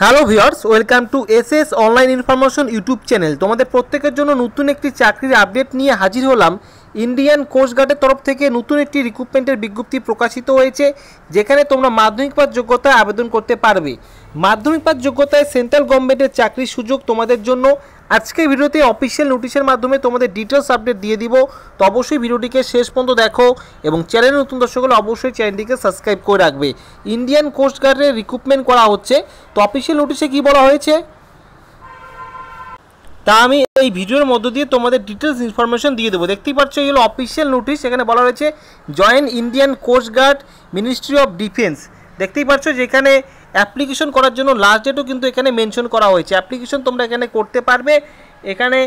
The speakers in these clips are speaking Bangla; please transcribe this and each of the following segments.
Hello viewers, welcome to SS online information YouTube channel. তোমাদের প্রত্যেকের জন্য নতুন একটি চাকরির আপডেট নিয়ে হাজির হলাম। ইন্ডিয়ান কোস্ট গার্ডের তরফ থেকে নতুন একটি রিক্রুটমেন্টের বিজ্ঞপ্তি প্রকাশিত হয়েছে, যেখানে তোমরা মাধ্যমিক পাস যোগ্যতায় আবেদন করতে পারবে। মাধ্যমিক পাস যোগ্যতায় সেন্ট্রাল গভর্নমেন্টের চাকরির সুযোগ তোমাদের জন্য। আজকে ভিডিওতে অফিসিয়াল নোটিশের মাধ্যমে তোমাদের ডিটেলস আপডেট দিয়ে দিব, তো অবশ্যই ভিডিওটিকে শেষ পর্যন্ত দেখো এবং চ্যানেলে নতুন দর্শক হলে অবশ্যই চ্যানেলটিকে সাবস্ক্রাইব করে রাখবে। ইন্ডিয়ান কোস্ট গার্ডের রিক্রুটমেন্ট করা হচ্ছে, তো অফিসিয়াল নোটিশে কী বলা হয়েছে তা আমি এই ভিডিওর মধ্য দিয়ে তোমাদের ডিটেলস ইনফরমেশন দিয়ে দেবো। দেখতেই পাচ্ছ, এই হলো অফিসিয়াল নোটিশ। এখানে বলা হয়েছে join Indian coast guard, ministry of defence. দেখতেই পাচ্ছ যেখানে অ্যাপ্লিকেশন করার জন্য লাস্ট ডেটও কিন্তু এখানে মেনশন করা হয়েছে। অ্যাপ্লিকেশন তোমরা এখানে করতে পারবে। এখানে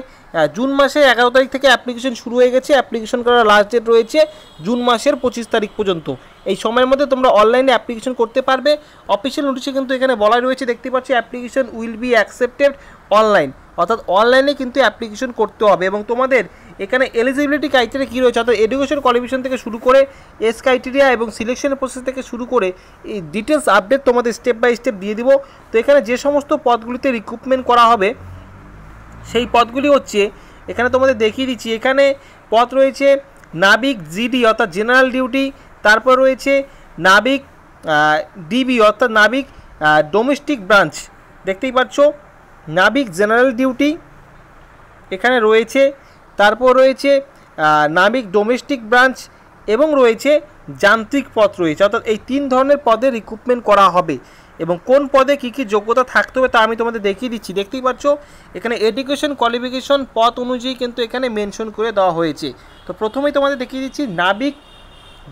জুন মাসের 11 তারিখ থেকে অ্যাপ্লিকেশন শুরু হয়ে গেছে। অ্যাপ্লিকেশন করার লাস্ট ডেট রয়েছে জুন মাসের 25 তারিখ পর্যন্ত। এই সময়ের মধ্যে তোমরা অনলাইনে অ্যাপ্লিকেশন করতে পারবে। অফিসিয়াল নোটিশে কিন্তু এখানে বলা রয়েছে, দেখতে পাচ্ছি application will be accepted online, অর্থাৎ অনলাইনে কিন্তু অ্যাপ্লিকেশন করতে হবে। এবং তোমাদের এখানে এলিজিবিলিটি ক্রাইটেরিয়া কী রয়েছে, অর্থাৎ এডুকেশন কোয়ালিফিকেশন থেকে শুরু করে এজ ক্রাইটেরিয়া এবং সিলেকশনের প্রসেস থেকে শুরু করে এই ডিটেলস আপডেট তোমাদের স্টেপ বাই স্টেপ দিয়ে দিব। তো এখানে যে সমস্ত পদগুলিতে রিক্রুটমেন্ট করা হবে সেই পদগুলি হচ্ছে, এখানে তোমাদের দেখিয়ে দিচ্ছি। এখানে পদ রয়েছে নাবিক জিডি অর্থাৎ জেনারেল ডিউটি, তারপর রয়েছে নাবিক ডিবি অর্থাৎ নাবিক ডোমেস্টিক ব্রাঞ্চ। দেখতেই পাচ্ছ নাবিক জেনারেল ডিউটি এখানে রয়েছে, তারপর রয়েছে নাবিক ডোমেস্টিক ব্রাঞ্চ এবং রয়েছে যান্ত্রিক পদ রয়েছে। অর্থাৎ এই 3 ধরনের পদে রিক্রুটমেন্ট করা হবে। এবং কোন পদে কী কী যোগ্যতা থাকতে হবে তা আমি তোমাদের দেখিয়ে দিচ্ছি। দেখতেই পাচ্ছ এখানে এডুকেশন কোয়ালিফিকেশন পদ অনুযায়ী কিন্তু এখানে মেনশন করে দেওয়া হয়েছে। তো প্রথমেই তোমাদের দেখিয়ে দিচ্ছি নাবিক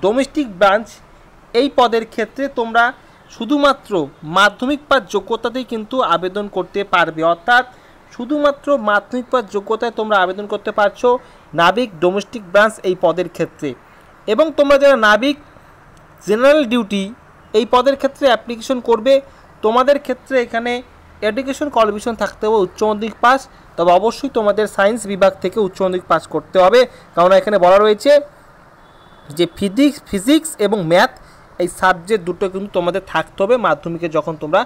ডোমেস্টিক ব্রাঞ্চ। এই পদের ক্ষেত্রে তোমরা শুধুমাত্র মাধ্যমিক পাস যোগ্যতাতেই কিন্তু আবেদন করতে পারবে, অর্থাৎ শুধুমাত্র মাধ্যমিক পাস যোগ্যতায় তোমরা আবেদন করতে পারছো নাবিক ডোমেস্টিক ব্রাঞ্চ এই পদের ক্ষেত্রে। এবং তোমরা যারা নাবিক জেনারেল ডিউটি এই পদের ক্ষেত্রে অ্যাপ্লিকেশন করবে, তোমাদের ক্ষেত্রে এখানে এডুকেশন কোয়ালিফিকেশন থাকতে হবে উচ্চ মাধ্যমিক পাস। তবে অবশ্যই তোমাদের সায়েন্স বিভাগ থেকে উচ্চ মাধ্যমিক পাস করতে হবে, কারণ এখানে বলা রয়েছে যে ফিজিক্স এবং ম্যাথ এই সাবজেক্ট দুটো কিন্তু তোমাদের থাকতে হবে মাধ্যমিকে যখন তোমরা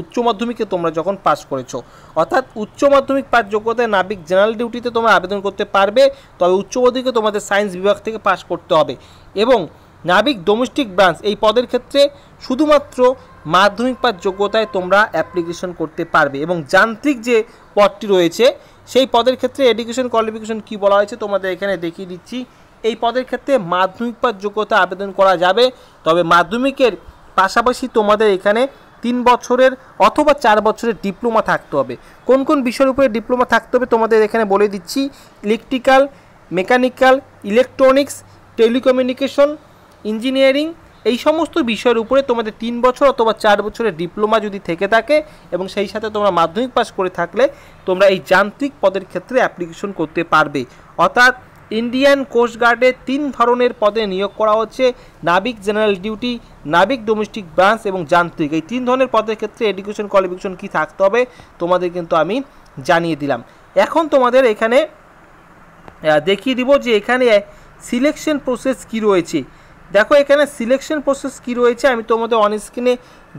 উচ্চ মাধ্যমিকে তোমরা যখন পাস করেছো। অর্থাৎ উচ্চ মাধ্যমিক পাস যোগ্যতায় নাবিক জেনারেল ডিউটিতে তোমরা আবেদন করতে পারবে, তবে উচ্চ মাধ্যমিকে তোমাদের সায়েন্স বিভাগ থেকে পাস করতে হবে। এবং নাবিক ডোমেস্টিক ব্রাঞ্চ এই পদের ক্ষেত্রে শুধুমাত্র মাধ্যমিক পাস যোগ্যতায় তোমরা অ্যাপ্লিকেশন করতে পারবে। এবং যান্ত্রিক যে পদটি রয়েছে সেই পদের ক্ষেত্রে এডুকেশন কোয়ালিফিকেশন কী বলা হয়েছে তোমাদের এখানে দেখিয়ে দিচ্ছি। এই পদের ক্ষেত্রে মাধ্যমিক পাস যোগ্যতা আবেদন করা যাবে, তবে মাধ্যমিকের পাশাপাশি তোমাদের এখানে 3 বছরের অথবা 4 বছরের ডিপ্লোমা থাকতে হবে। কোন কোন বিষয়ের উপরে ডিপ্লোমা থাকতে হবে তোমাদের এখানে বলে দিচ্ছি। Electrical, mechanical, electronics, telecommunication, engineering, এই সমস্ত বিষয়ের উপরে তোমাদের 3 বছর অথবা 4 বছরের ডিপ্লোমা যদি থেকে থাকে এবং সেই সাথে তোমরা মাধ্যমিক পাস করে থাকলে তোমরা এই যান্ত্রিক পদের ক্ষেত্রে অ্যাপ্লিকেশন করতে পারবে। অর্থাৎ ইন্ডিয়ান কোস্ট গার্ডে 3 ধরনের পদে নিয়োগ করা হচ্ছে, নাবিক জেনারেল ডিউটি, নাবিক ডোমেস্টিক ব্রাঞ্চ এবং যান্ত্রিক। এই 3 ধরনের পদের ক্ষেত্রে এডুকেশন কোয়ালিফিকেশন কী থাকতে হবে তোমাদের কিন্তু আমি জানিয়ে দিলাম। এখন তোমাদের এখানে দেখিয়ে দিব যে এখানে সিলেকশন প্রসেস কী রয়েছে। দেখো এখানে সিলেকশন প্রসেস কী রয়েছে আমি তোমাদের অন স্ক্রিনে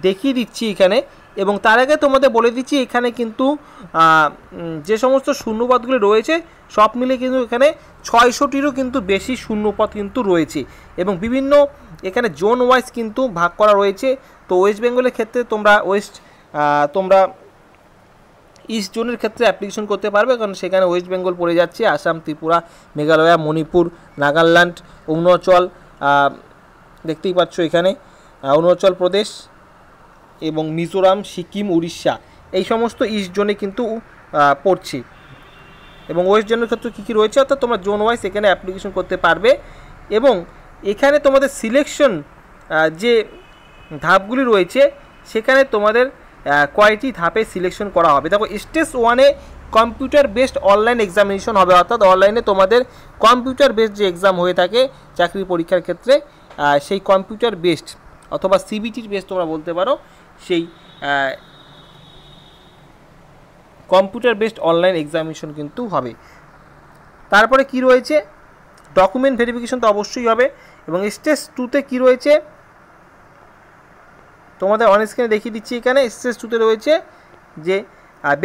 দেখিয়ে দিচ্ছি এখানে। এবং তার আগে তোমাদের বলে দিচ্ছি এখানে কিন্তু যে সমস্ত শূন্যপদগুলি রয়েছে সব মিলে কিন্তু এখানে 600টিরও কিন্তু বেশি শূন্যপদ কিন্তু রয়েছে। এবং বিভিন্ন এখানে জোন ওয়াইজ কিন্তু ভাগ করা রয়েছে। তো ওয়েস্ট বেঙ্গলের ক্ষেত্রে তোমরা ইস্ট জোনের ক্ষেত্রে অ্যাপ্লিকেশন করতে পারবে, কারণ সেখানে ওয়েস্ট বেঙ্গল পড়ে যাচ্ছে। আসাম, ত্রিপুরা, মেঘালয়, মণিপুর, নাগাল্যান্ড, অরুণাচল, দেখতেই পাচ্ছ এখানে অরুণাচল প্রদেশ এবং মিজোরাম, সিকিম, উড়িষ্যা এই সমস্ত ইস্ট জোনে কিন্তু পড়ছে। এবং ওয়েস্ট জোনের ক্ষেত্রে কী কী রয়েছে, অর্থাৎ তোমরা জোন ওয়াইজ এখানে অ্যাপ্লিকেশন করতে পারবে। এবং এখানে তোমাদের সিলেকশন যে ধাপগুলি রয়েছে সেখানে তোমাদের কয়টি ধাপে সিলেকশন করা হবে। দেখো স্টেজ 1-এ কম্পিউটার বেসড অনলাইন এক্সামিনেশন হবে, অর্থাৎ অনলাইনে তোমাদের কম্পিউটার বেসড যে এক্সাম হয়ে থাকে চাকরি পরীক্ষার ক্ষেত্রে সেই কম্পিউটার বেসড অথবা সিবিটির বেসড তোমরা বলতে পারো, সেই কম্পিউটার বেসড অনলাইন এক্সামিনেশন কিন্তু হবে। তারপরে কি রয়েছে, ডকুমেন্ট ভেরিফিকেশন তো অবশ্যই হবে। এবং স্টেজ 2-তে কী রয়েছে, তোমাদের অন স্ক্রিনে দেখিয়ে দিচ্ছি। এখানে এসএস 2 তে রয়েছে যে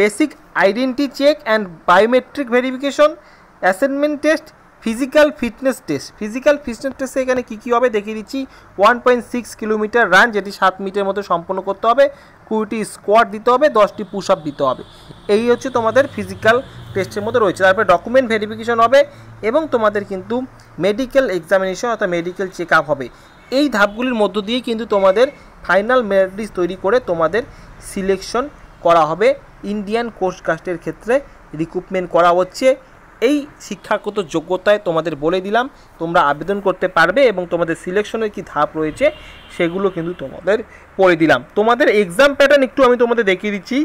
basic identity check and biometric verification, assignment test, physical fitness test. Physical fitness টেস্টে এখানে কী হবে দেখিয়ে দিচ্ছি। 1.6 কিলোমিটার রান, যেটি 7 মিনিটের মধ্যে সম্পন্ন করতে হবে, 20টি স্কোয়াট দিতে হবে, 10টি পুশ আপ দিতে হবে। এই হচ্ছে তোমাদের ফিজিক্যাল টেস্টের মধ্যে রয়েছে। তারপরে ডকুমেন্ট ভেরিফিকেশন হবে এবং তোমাদের কিন্তু মেডিকেল এক্সামিনেশন অর্থাৎ মেডিকেল চেক আপ হবে। এই ধাপগুলির মধ্য দিয়ে কিন্তু তোমাদের ফাইনাল মেরিট লিস্ট তৈরি করে তোমাদের সিলেকশন করা হবে। ইন্ডিয়ান কোস্ট গার্ডের ক্ষেত্রে রিক্রুটমেন্ট করা হচ্ছে। এই শিক্ষাগত যোগ্যতায় তোমাদের বলে দিলাম, তোমরা আবেদন করতে পারবে এবং তোমাদের সিলেকশনের কি ধাপ রয়েছে সেগুলো কিন্তু তোমাদের বলে দিলাম। তোমাদের এক্সাম প্যাটার্ন একটু আমি তোমাদের দেখিয়ে দিচ্ছি।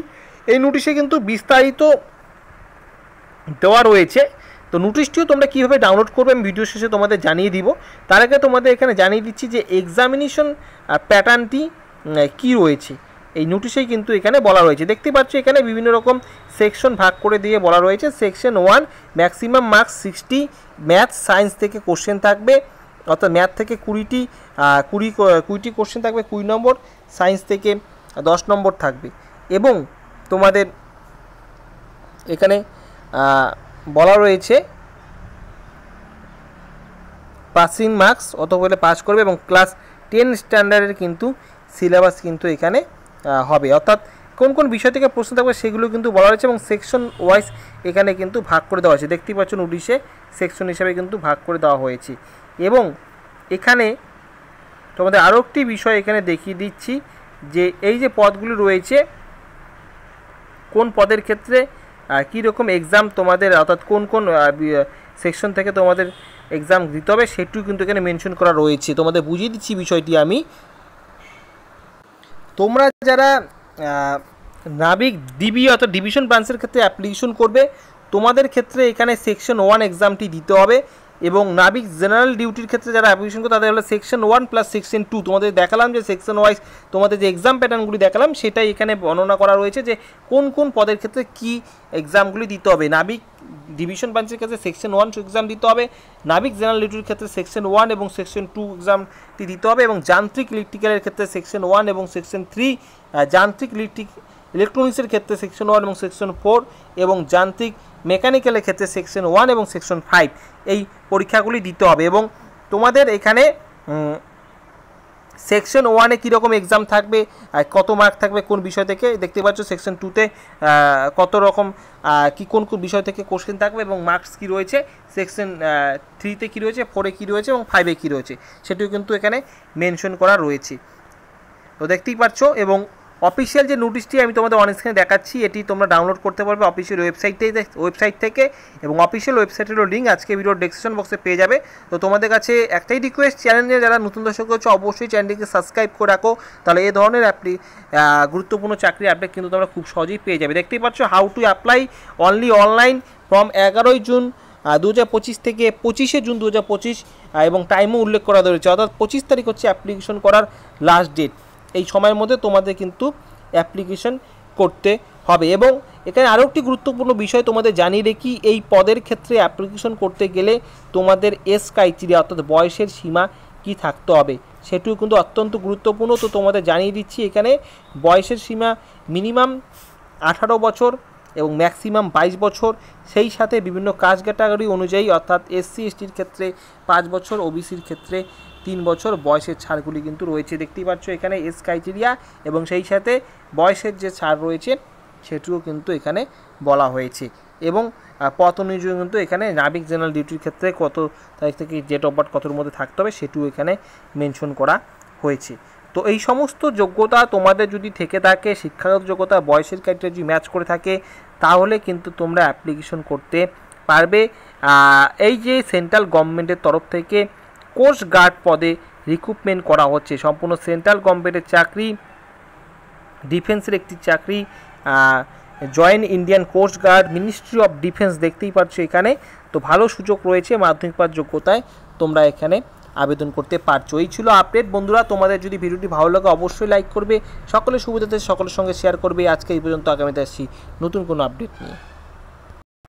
এই নোটিশে কিন্তু বিস্তারিত দেওয়া রয়েছে। তো নোটিশটিও তোমরা কীভাবে ডাউনলোড করবে আমি ভিডিও শেষে তোমাদের জানিয়ে দিব। তার আগে তোমাদের এখানে জানিয়ে দিচ্ছি যে এক্সামিনেশন প্যাটার্নটি কী রয়েছে। এই নোটিশেই কিন্তু এখানে বলা রয়েছে, দেখতে পাচ্ছ এখানে বিভিন্ন রকম সেকশন ভাগ করে দিয়ে বলা রয়েছে। Section 1 maximum marks 60, math science থেকে কোশ্চেন থাকবে, অর্থাৎ ম্যাথ থেকে 20টি কোশ্চেন থাকবে 20 নম্বর, সায়েন্স থেকে 10 নম্বর থাকবে। এবং তোমাদের এখানে বলা রয়েছে পাসিং মার্কস অত বলে পাস করবে এবং ক্লাস 10 স্ট্যান্ডার্ডের কিন্তু সিলেবাস কিন্তু এখানে হবে, অর্থাৎ কোন কোন বিষয় থেকে প্রশ্ন থাকবে সেগুলো কিন্তু বলা রয়েছে এবং সেকশন ওয়াইজ এখানে কিন্তু ভাগ করে দেওয়া হয়েছে। দেখতেই পাচ্ছ নোটিশে সেকশন হিসাবে কিন্তু ভাগ করে দেওয়া হয়েছে। এবং এখানে তোমাদের আরও একটি বিষয় এখানে দেখিয়ে দিচ্ছি যে এই যে পদগুলি রয়েছে কোন পদের ক্ষেত্রে কী রকম এক্সাম তোমাদের, অর্থাৎ কোন কোন সেকশন থেকে তোমাদের এক্সাম দিতে হবে সেটিও কিন্তু এখানে মেনশন করা রয়েছে। তোমাদের বুঝিয়ে দিচ্ছি বিষয়টি আমি। তোমরা যারা নাবিক ডিবি অর্থাৎ ডিভিশন ব্রাঞ্চের ক্ষেত্রে অ্যাপ্লিকেশন করবে তোমাদের ক্ষেত্রে এখানে সেকশন 1 এক্সামটি দিতে হবে। এবং নাবিক জেনারেল ডিউটির ক্ষেত্রে যারা অ্যাপ্লিকেশন করে তাদের হলো সেকশন 1 প্লাস সেকশন 2। তোমাদের দেখালাম যে সেকশন ওয়াইজ তোমাদের যে এক্সাম প্যাটার্নগুলি দেখালাম সেটাই এখানে বর্ণনা করা রয়েছে যে কোন কোন পদের ক্ষেত্রে কী এক্সামগুলি দিতে হবে। নাবিক ডিভিশন ব্রাঞ্চের ক্ষেত্রে সেকশন 1 এক্সাম দিতে হবে, নাবিক জেনারেল ডিউটির ক্ষেত্রে সেকশন 1 এবং সেকশন 2 এক্সামটি দিতে হবে, এবং যান্ত্রিক ইলেকট্রিক্যালের ক্ষেত্রে সেকশন 1 এবং সেকশন 3, যান্ত্রিক ইলেকট্রনিক্সের ক্ষেত্রে সেকশন 1 এবং সেকশন 4, এবং যান্ত্রিক মেকানিক্যালের ক্ষেত্রে সেকশন 1 এবং সেকশন 5 এই পরীক্ষাগুলি দিতে হবে। এবং তোমাদের এখানে সেকশন 1-এ কীরকম এক্সাম থাকবে, কত মার্ক থাকবে কোন বিষয় থেকে, দেখতে পাচ্ছ সেকশন 2-তে কত রকম কোন কোন বিষয় থেকে কোশ্চেন থাকবে এবং মার্কস কী রয়েছে, সেকশন 3-তে কী রয়েছে, 4-এ কী রয়েছে এবং 5-এ কী রয়েছে সেটিও কিন্তু এখানে মেনশন করা রয়েছে। তো দেখতেই পাচ্ছ। এবং অফিসিয়াল যে নোটিশটি আমি তোমাদের অন স্ক্রিনে দেখাচ্ছি এটি তোমরা ডাউনলোড করতে পারবে অফিসিয়াল ওয়েবসাইট থেকে, এবং অফিসিয়াল ওয়েবসাইটেরও লিঙ্ক আজকে ভিডিওর ডেসক্রিপশন বক্সে পেয়ে যাবে। তো তোমাদের কাছে একটাই রিকোয়েস্ট, চ্যানেলে যারা নতুন দর্শক হচ্ছে অবশ্যই চ্যানেলটিকে সাবস্ক্রাইব করে রাখো, তাহলে এই ধরনের গুরুত্বপূর্ণ চাকরি আপডেট কিন্তু তোমরা খুব সহজেই পেয়ে যাবে। দেখতেই পাচ্ছ how to apply only online from 11 June 2025 থেকে 25শে জুন 2025, এবং টাইমও উল্লেখ করা রয়েছে, অর্থাৎ 25 তারিখ হচ্ছে অ্যাপ্লিকেশন করার লাস্ট ডেট। এই সময়ের মধ্যে তোমাদের কিন্তু অ্যাপ্লিকেশন করতে হবে। এবং এখানে আরও একটি গুরুত্বপূর্ণ বিষয় তোমাদের জানিয়ে রাখি, এই পদের ক্ষেত্রে অ্যাপ্লিকেশন করতে গেলে তোমাদের এজ ক্রাইটেরিয়া অর্থাৎ বয়সের সীমা কি থাকতে হবে সেটিও কিন্তু অত্যন্ত গুরুত্বপূর্ণ। তো তোমাদের জানিয়ে দিচ্ছি এখানে বয়সের সীমা মিনিমাম 18 বছর এবং ম্যাক্সিমাম 22 বছর, সেই সাথে বিভিন্ন কাস্ট ক্যাটাগরি অনুযায়ী অর্থাৎ SC STর ক্ষেত্রে 5 বছর, OBCর ক্ষেত্রে 3 বছর বয়সের ছাড়গুলি কিন্তু রয়েছে। দেখতেই পাচ্ছ এখানে এজ ক্রাইটেরিয়া এবং সেই সাথে বয়সের যে ছাড় রয়েছে সেটিও কিন্তু এখানে বলা হয়েছে। এবং পথ অনুযায়ী কিন্তু এখানে নাবিক জেনারেল ডিউটির ক্ষেত্রে কত তারিখ থেকে ডেট অফ বার্থ কতর মধ্যে থাকতে হবে সেটিও এখানে মেনশন করা হয়েছে। তো এই সমস্ত যোগ্যতা তোমাদের যদি থেকে থাকে, শিক্ষাগত যোগ্যতা বয়সের ক্রাইটেরিয়া যদি ম্যাচ করে থাকে তাহলে কিন্তু তোমরা অ্যাপ্লিকেশন করতে পারবে। এই যে সেন্ট্রাল গভর্নমেন্টের তরফ থেকে কোস্ট গার্ড পদে রিক্রুটমেন্ট করা হচ্ছে, সম্পূর্ণ সেন্ট্রাল গভর্নমেন্টের চাকরি, ডিফেন্সের একটি চাকরি, joint Indian coast guard, ministry of defence দেখতেই পাচ্ছ এখানে। তো ভালো সুযোগ রয়েছে, মাধ্যমিক পাস যোগ্যতায় তোমরা এখানে আবেদন করতে পারছো। এই ছিল আপডেট বন্ধুরা। তোমাদের যদি ভিডিওটি ভালো লাগে অবশ্যই লাইক করবে, সকলের সুবিধাতে সকলের সঙ্গে শেয়ার করবে। আজকে এই পর্যন্ত, আগামীতে আসছি নতুন কোনো আপডেট নিয়ে।